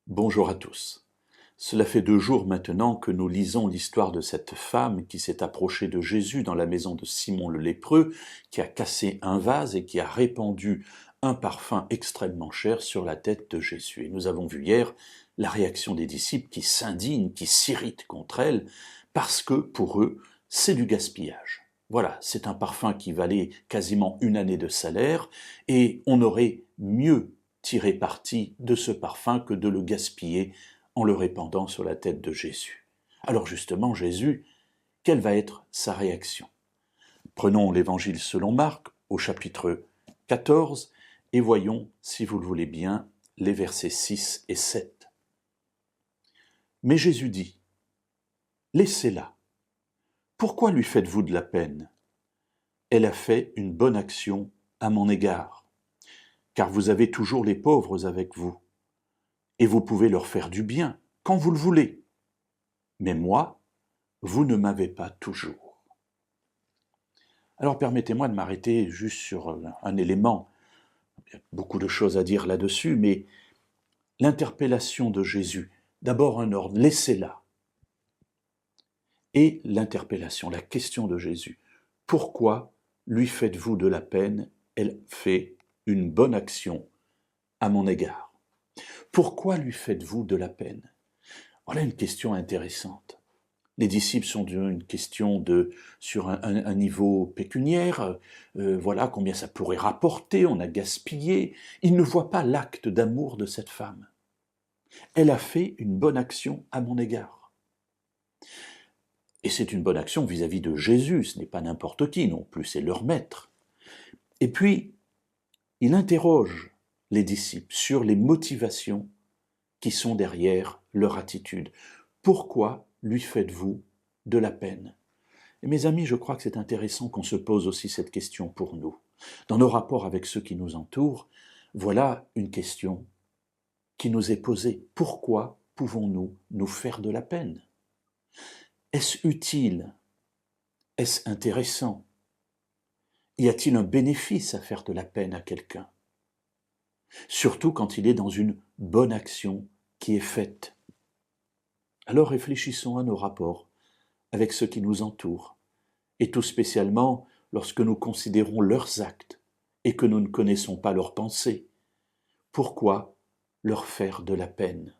Bonjour à tous. Cela fait 2 jours maintenant que nous lisons l'histoire de cette femme qui s'est approchée de Jésus dans la maison de Simon le lépreux, qui a cassé un vase et qui a répandu un parfum extrêmement cher sur la tête de Jésus. Et nous avons vu hier la réaction des disciples qui s'indignent, qui s'irritent contre elle, parce que pour eux, c'est du gaspillage. Voilà, c'est un parfum qui valait quasiment une année de salaire, et on aurait mieux tiré parti de ce parfum que de le gaspiller en le répandant sur la tête de Jésus. Alors justement, Jésus, quelle va être sa réaction? Prenons l'Évangile selon Marc au chapitre 14 et voyons, si vous le voulez bien, les versets 6 et 7. Mais Jésus dit, « Laissez-la. Pourquoi lui faites-vous de la peine? Elle a fait une bonne action à mon égard. Car vous avez toujours les pauvres avec vous, et vous pouvez leur faire du bien quand vous le voulez. Mais moi, vous ne m'avez pas toujours. » Alors permettez-moi de m'arrêter juste sur un élément. Il y a beaucoup de choses à dire là-dessus, mais l'interpellation de Jésus, d'abord un ordre, laissez-la. Et l'interpellation, la question de Jésus, pourquoi lui faites-vous de la peine? Elle fait une bonne action à mon égard. Pourquoi lui faites-vous de la peine? Voilà une question intéressante. Les disciples sont d'une question sur un niveau pécuniaire, voilà combien ça pourrait rapporter, on a gaspillé. Ils ne voient pas l'acte d'amour de cette femme. Elle a fait une bonne action à mon égard. Et c'est une bonne action vis-à-vis de Jésus, ce n'est pas n'importe qui non plus, c'est leur maître. Et puis, il interroge les disciples sur les motivations qui sont derrière leur attitude. Pourquoi lui faites-vous de la peine? Et mes amis, je crois que c'est intéressant qu'on se pose aussi cette question pour nous. Dans nos rapports avec ceux qui nous entourent, voilà une question qui nous est posée. Pourquoi pouvons-nous nous faire de la peine? Est-ce utile? Est-ce intéressant? Y a-t-il un bénéfice à faire de la peine à quelqu'un? Surtout quand il est dans une bonne action qui est faite. Alors réfléchissons à nos rapports avec ceux qui nous entourent, et tout spécialement lorsque nous considérons leurs actes et que nous ne connaissons pas leurs pensées. Pourquoi leur faire de la peine?